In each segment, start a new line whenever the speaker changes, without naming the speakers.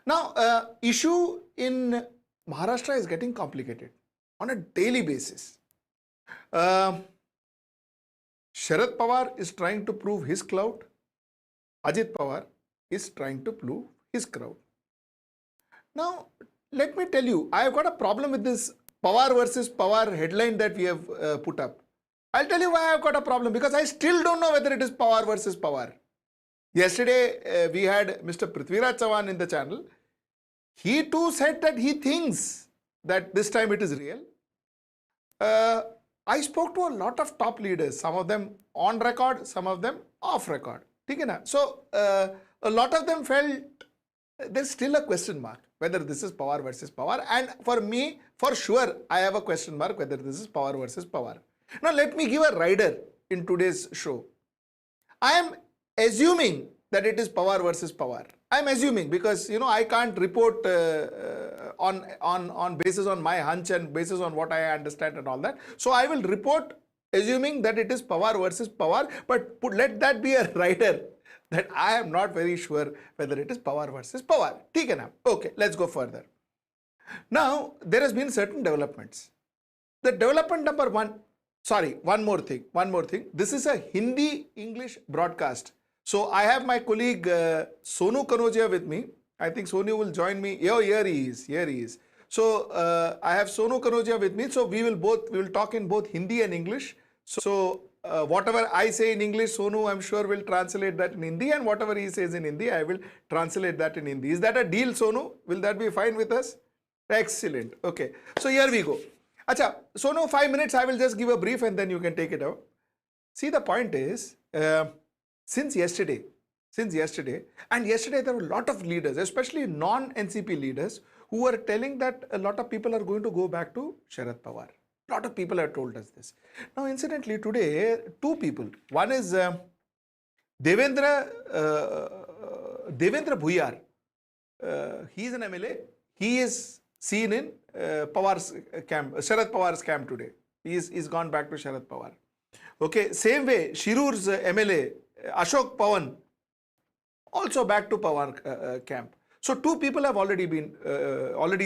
Now, issue in Maharashtra is getting complicated on a daily basis. Sharad Pawar is trying to prove his clout. Ajit Pawar is trying to prove his crowd. Now, let me tell you, I have got a problem with this Pawar versus Pawar headline that we have put up. I'll tell you why I have got a problem, because I still don't know whether it is Pawar versus Pawar. Yesterday, we had Mr. Prithviraj Chavan in the channel. He too said that he thinks that this time it is real. I spoke to a lot of top leaders, some of them on record, some of them off record. So, a lot of them felt there's still a question mark whether this is Pawar versus Pawar. And for me, for sure, I have a question mark whether this is Pawar versus Pawar. Now, let me give a rider in today's show. I am assuming that it is Pawar versus Pawar. I am assuming because, I can't report on basis on my hunch and basis on what I understand and all that. So, I will report assuming that it is Pawar versus Pawar, but let that be a rider that I am not very sure whether it is Pawar versus Pawar. Okay, let's go further. Now, there has been certain developments. The development number one, one more thing. This is a Hindi-English broadcast. So, I have my colleague Sonu Kanodia with me. I think Sonu will join me. Oh, here he is. So, I have Sonu Kanodia with me. So, we will talk in both Hindi and English. So, whatever I say in English, Sonu, I'm sure, will translate that in Hindi, and whatever he says in Hindi, I will translate that in Hindi. Is that a deal, Sonu? Will that be fine with us? Excellent. Okay. So, here we go. Acha, Sonu, 5 minutes, I will just give a brief and then you can take it out. See, the point is, since yesterday, and yesterday there were a lot of leaders, especially non-NCP leaders, who were telling that a lot of people are going to go back to Sharad Pawar. A lot of people have told us this. Now, incidentally, today, two people. One is Devendra Bhuyar. He is an MLA. He is seen in Pawar's camp, Sharad Pawar's camp today. He's gone back to Sharad Pawar. Okay, same way, Shirur's MLA, Ashok Pawan, also back to Pawar camp. So, two people have already been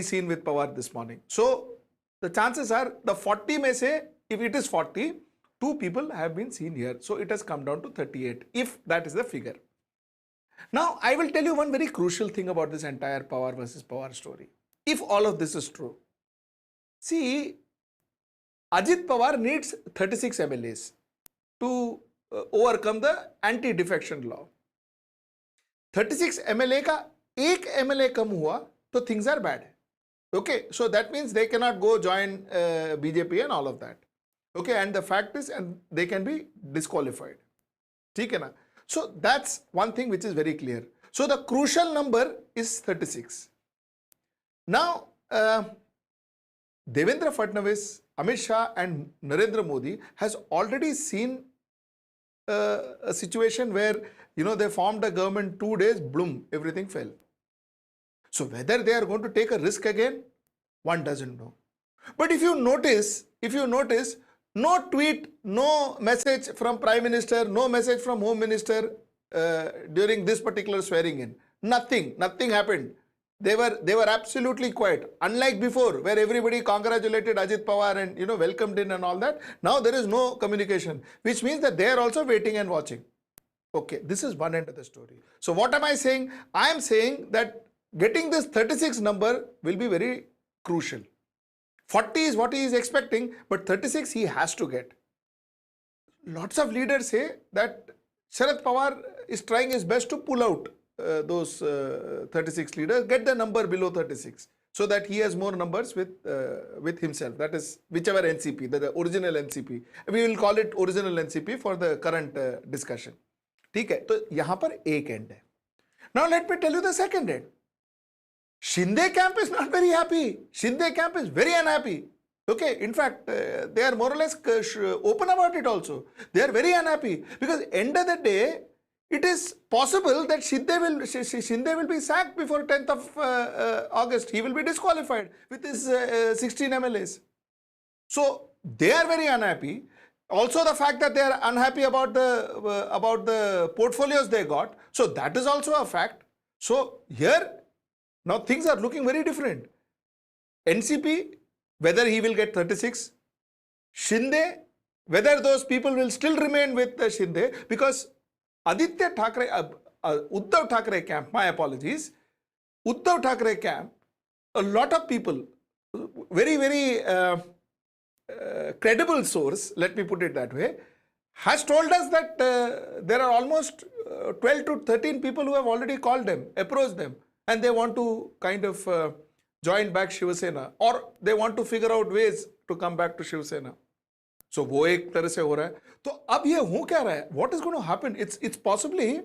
seen with Pawar this morning. So, the chances are the 40 may say, if it is 40, two people have been seen here. So, it has come down to 38, if that is the figure. Now, I will tell you one very crucial thing about this entire Pawar versus Pawar story. If all of this is true, see, Ajit Pawar needs 36 MLAs to overcome the anti-defection law. 36 MLA का एक MLA कम हुआ तो things are bad. Okay, so that means they cannot go join BJP and all of that. Okay, and the fact is, and they can be disqualified. So that's one thing which is very clear. So the crucial number is 36. Now, Devendra Fadnavis, Amit Shah and Narendra Modi has already seen a situation where, they formed a government 2 days, bloom, everything fell. So whether they are going to take a risk again, one doesn't know. But if you notice, no tweet, no message from Prime Minister, no message from Home Minister during this particular swearing in. Nothing happened. They were absolutely quiet. Unlike before, where everybody congratulated Ajit Pawar and welcomed in and all that. Now there is no communication, which means that they are also waiting and watching. Okay, this is one end of the story. So what am I saying? I am saying that getting this 36 number will be very crucial. 40 is what he is expecting, but 36 he has to get. Lots of leaders say that Sharad Pawar is trying his best to pull out those 36 leaders, get the number below 36, so that he has more numbers with himself. That is whichever NCP, the original NCP. We will call it original NCP for the current discussion. ठीक है, तो यहाँ पर एक end है. Now let me tell you the second end. Shinde camp is not very happy. Shinde camp is very unhappy. Okay, in fact, they are more or less open about it also. They are very unhappy because end of the day, it is possible that Shinde will be sacked before 10th of August. He will be disqualified with his 16 MLAs. So they are very unhappy. Also, the fact that they are unhappy about the portfolios they got. So that is also a fact. So here, Now things are looking very different. NCP, whether he will get 36, Shinde, whether those people will still remain with Shinde, because Aditya Thackeray, Uddhav Thackeray camp, my apologies, Uddhav Thackeray camp, a lot of people, very, very credible source, let me put it that way, has told us that there are almost 12 to 13 people who have already called them, approached them, and they want to kind of join back Shiv Sena, or they want to figure out ways to come back to Shiv Sena. So वो एक तरह से हो रहा है. तो अब ये हो क्या रहा है? What is going to happen? It's possibly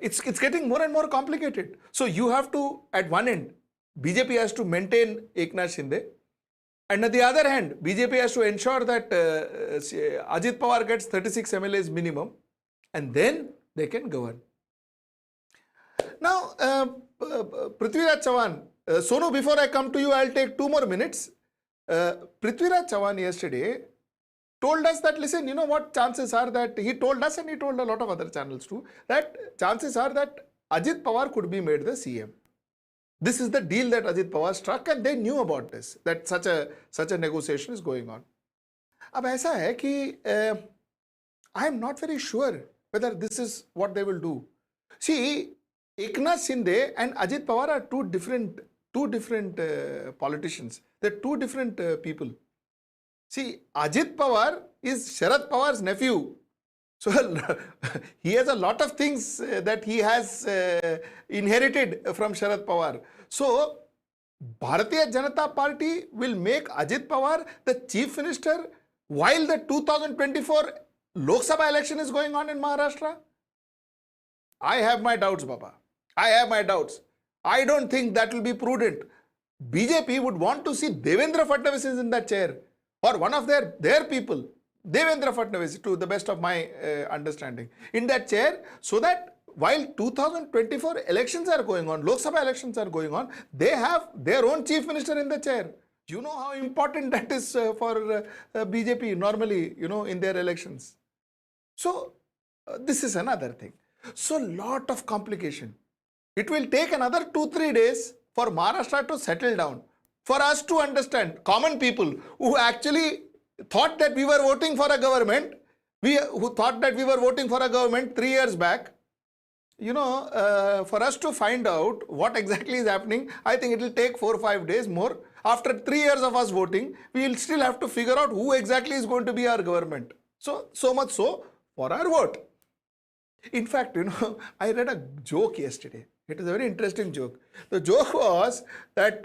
it's getting more and more complicated. So you have to, at one end, BJP has to maintain Eknath Shinde, and on the other hand, BJP has to ensure that Ajit Pawar gets 36 MLAs minimum, and then they can govern. Now, Prithviraj Chavan, Sonu, before I come to you, I'll take 2 more minutes. Prithviraj Chavan yesterday told us that, listen, you know what, chances are that, he told us and he told a lot of other channels too, that chances are that Ajit Pawar could be made the CM. This is the deal that Ajit Pawar struck, and they knew about this, that such a negotiation is going on. अब ऐसा है कि I am not very sure whether this is what they will do. See, Eknath Shinde and Ajit Pawar are two different politicians. They're two different people. See, Ajit Pawar is Sharad Pawar's nephew. So he has a lot of things that he has inherited from Sharad Pawar. So Bharatiya Janata Party will make Ajit Pawar the chief minister while the 2024 Lok Sabha election is going on in Maharashtra. I have my doubts, Baba. I have my doubts. I don't think that will be prudent. BJP would want to see Devendra Fadnavis in that chair, or one of their people, Devendra Fadnavis, to the best of my understanding, in that chair, so that while 2024 elections are going on, Lok Sabha elections are going on, they have their own chief minister in the chair. You know how important that is for BJP normally, you know, in their elections. So this is another thing. So lot of complication. It will take another 2-3 days for Maharashtra to settle down, for us to understand, common people who actually thought that we were voting for a government, who thought that we were voting for a government 3 years back, you know, for us to find out what exactly is happening, I think it will take 4 or 5 days more. After 3 years of us voting, we will still have to figure out who exactly is going to be our government. So much so for our vote. In fact, you know, I read a joke yesterday. It is a very interesting joke. The joke was that,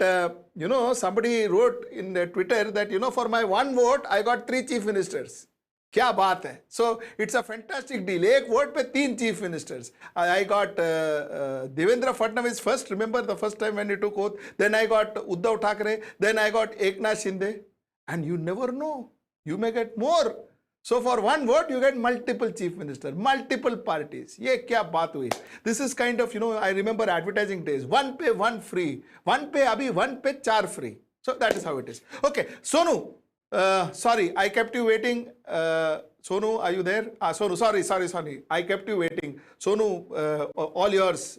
you know, somebody wrote in Twitter that, you know, for my 1 vote, I got 3 chief ministers. क्या बात है? So it's a fantastic deal. एक vote पे 3 chief ministers. I got Devendra Fadnavis first. Remember the first time when he took oath. Then I got Uddhav Thackeray. Then I got Eknath Shinde. And you never know. You may get more. So for 1 vote, you get multiple chief ministers, multiple parties. Ye kya baat hui? This is kind of, you know, I remember advertising days. 1 pay, 1 free. 1 pay, abhi 1 pay, 4 free. So that is how it is. Okay, Sonu, sorry, I kept you waiting. Sonu, are you there? Sonu, sorry. I kept you waiting. Sonu, all yours.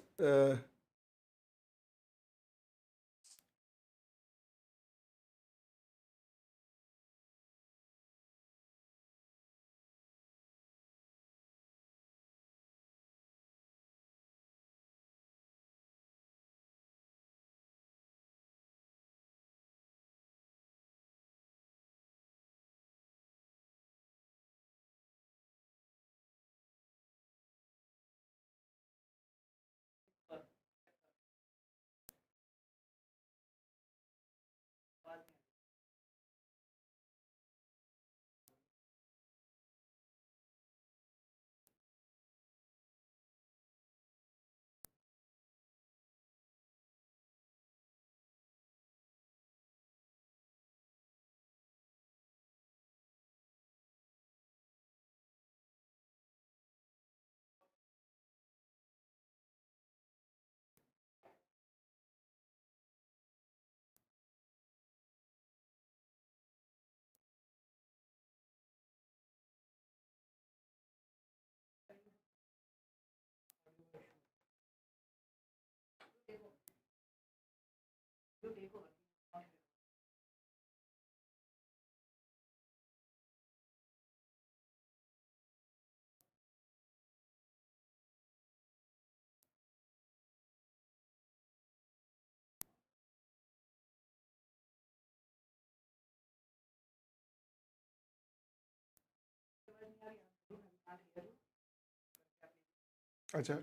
अच्छा,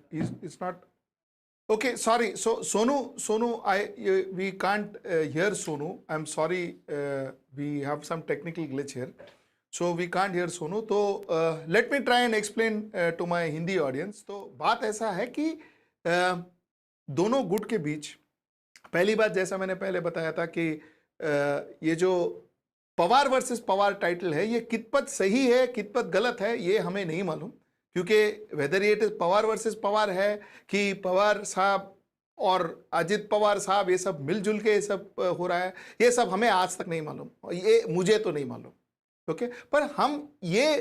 it's not. Okay, sorry. So Sonu, we can't hear Sonu. I'm sorry. We have some technical glitch here, so we can't hear Sonu. तो let me try and explain to my Hindi audience. तो बात ऐसा है कि दोनों गुट के बीच पहली बात, जैसा मैंने पहले बताया था कि ये जो पवार वर्सेस पवार टाइटल है, ये कितपत सही है कितपत गलत है ये हमें नहीं मालूम, क्योंकि whether it is Pawar versus Pawar है कि पवार साहब और अजित पवार साहब ये सब मिलजुल के ये सब हो रहा है, ये सब हमें आज तक नहीं मालूम, ये मुझे तो नहीं मालूम। ओके, पर हम ये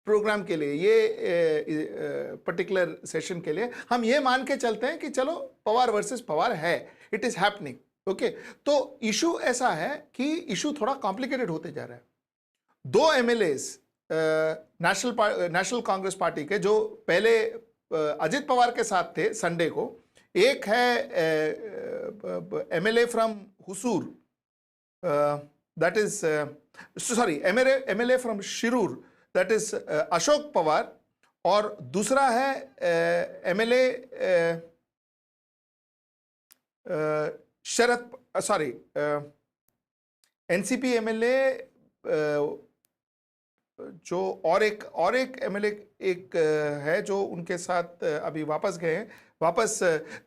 प्रोग्राम के लिए, ये पर्टिकुलर सेशन के लिए हम ये मान के चलते हैं कि चलो पवार वर्सेस पवार है, इट इज हैपनिंग। ओके, तो इशू ऐसा है कि इशू थोड़ा कॉम्प्लिकेटेड होते जा रहा है। दो एमएलएस नेशनल कांग्रेस पार्टी के जो पहले अजित पवार के साथ थे संडे को, एक है MLA from Hosur, that is sorry MLA from Shirur, that is Ashok Pawar, और दूसरा है MLA Sharad, sorry NCP MLA जो और एक एमएलए एक है जो उनके साथ अभी वापस गए हैं, वापस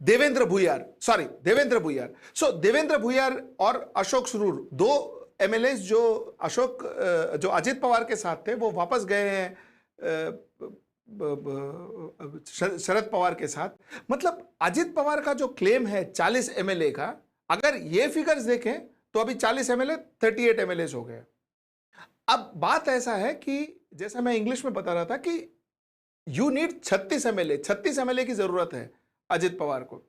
देवेंद्र भुयार, सॉरी देवेंद्र भुयार। सो देवेंद्र भुयार और अशोक सरूर, दो एमएलए जो अजित पवार के साथ थे, वो वापस गए हैं शरद पवार के साथ। मतलब अजित पवार का जो क्लेम है 40 एमएलए का, अगर ये फिगर्स देखें तो अभी 40 एमएलए 38 एमएलए हो गए। अब बात ऐसा है कि जैसा मैं इंग्लिश में बता रहा था कि यू नीड 36 एमएलए की जरूरत है अजित पवार को।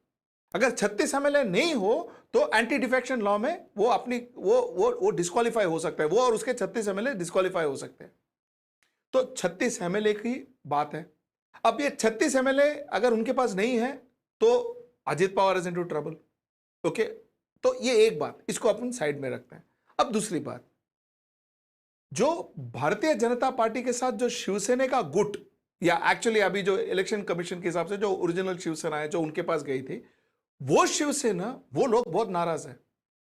अगर 36 एमएलए नहीं हो तो एंटी डिफेक्शन लॉ में वो अपनी वो डिस्क्वालीफाई हो सकता है, वो और उसके 36 एमएलए डिस्क्वालीफाई हो सकते हैं। तो 36 एमएलए की बात है। अब ये 36 एमएलए अगर उनके पास नहीं है तो Ajit Pawar is into trouble. Okay, तो ये एक बात, इसको अपन साइड में रखते हैं। अब दूसरी बात, जो भारतीय जनता पार्टी के साथ जो शिवसेना का गुट, या एक्चुअली अभी जो इलेक्शन कमीशन के हिसाब से जो ओरिजिनल शिवसेना है जो उनके पास गई थी, वो शिवसेना, वो लोग बहुत नाराज है।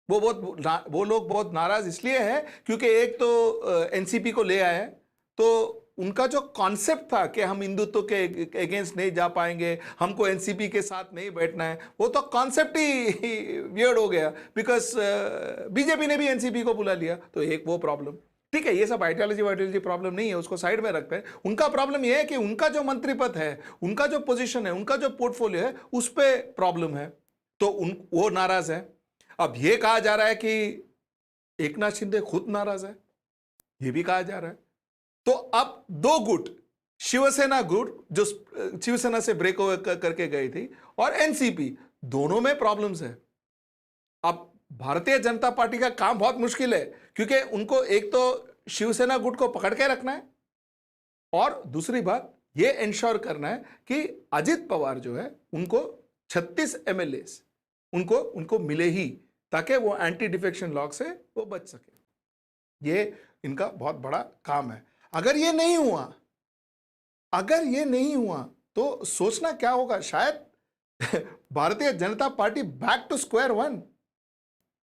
वो लोग बहुत नाराज इसलिए है क्योंकि एक तो एनसीपी को ले आए हैं, तो उनका जो कॉन्सेप्ट था कि हम हिंदुत्व के अगेंस्ट नहीं जा पाएंगे, हमको एनसीपी के साथ नहीं बैठना है, वो तो कॉन्सेप्ट ही वियर्ड हो गया, बिकॉज बीजेपी ने भी एनसीपी को बुला लिया। तो एक वो प्रॉब्लम, ठीक है, ये सब आइडियोलॉजी प्रॉब्लम नहीं है, उसको साइड में रखते हैं। उनका प्रॉब्लम यह है कि उनका जो मंत्री पद है, उनका जो पोजीशन है, उनका जो पोर्टफोलियो है, उस पर प्रॉब्लम है, तो वो नाराज है। अब ये कहा जा रहा है कि एकनाथ शिंदे खुद नाराज है, ये भी कहा जा रहा है। तो अब दो गुट, शिवसेना गुट जो शिवसेना से ब्रेक ओवर करके गई थी, और एनसीपी, दोनों में प्रॉब्लम्स है। अब भारतीय जनता पार्टी का काम बहुत मुश्किल है, क्योंकि उनको एक तो शिवसेना गुट को पकड़ के रखना है, और दूसरी बात ये इंश्योर करना है कि अजित पवार जो है उनको 36 एमएलए उनको मिले ही, ताकि वो एंटी डिफेक्शन लॉ से वो बच सके। ये इनका बहुत बड़ा काम है। अगर ये नहीं हुआ तो सोचना क्या होगा, शायद Bharatiya Janata Party back to square one.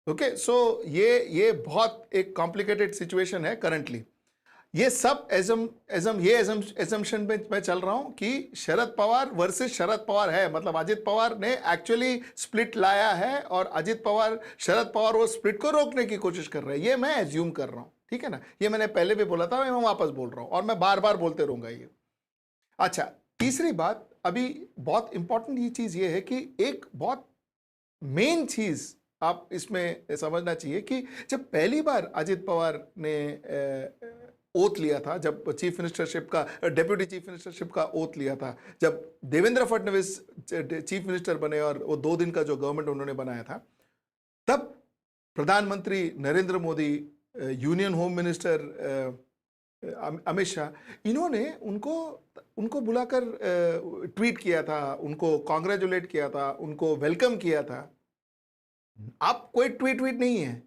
Okay, so ये बहुत एक कॉम्प्लिकेटेड सिचुएशन है करंटली। ये सब एजम्पशन पे मैं चल रहा हूं कि शरद पवार वर्सेस शरद पवार है, मतलब अजित पवार ने एक्चुअली स्प्लिट लाया है और शरद पवार वो स्प्लिट को रोकने की कोशिश कर रहे हैं, ये मैं एज्यूम कर रहा हूं, ठीक है ना। ये मैंने पहले भी बोला था, मैं वापस बोल रहा हूं, और मैं बार बार बोलते रहूंगा ये। अच्छा, तीसरी बात, अभी बहुत इंपॉर्टेंट ये चीज ये है कि एक बहुत मेन चीज आप इसमें समझना चाहिए कि जब पहली बार अजित पवार ने ओथ लिया था, जब चीफ मिनिस्टरशिप का, डेप्यूटी चीफ मिनिस्टरशिप का ओथ लिया था, जब देवेंद्र फडणवीस चीफ मिनिस्टर बने और वो 2 दिन का जो गवर्नमेंट उन्होंने बनाया था, तब प्रधानमंत्री Narendra Modi, union home minister Amit Shah, इन्होंने उनको बुलाकर ट्वीट किया था, उनको कॉन्ग्रेचुलेट किया था, उनको वेलकम किया था। आप कोई ट्वीट नहीं है,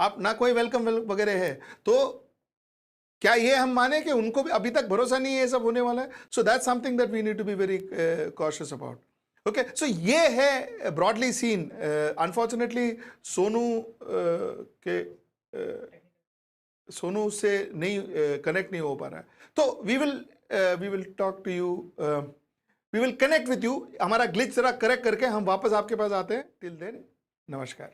आप ना कोई वेलकम वगैरह है, तो क्या ये हम माने कि उनको भी अभी तक भरोसा नहीं है ये सब होने वाला है? So that's something that we need to be very cautious about. Okay, so ये है ब्रॉडली सीन. अनफॉर्चुनेटली सोनू के सोनू से नहीं कनेक्ट नहीं हो पा रहा है. तो we will talk to you, we will connect with you. हमारा ग्लिच जरा करेक्ट करके हम वापस आपके पास आते हैं. टिल देन, नमस्कार.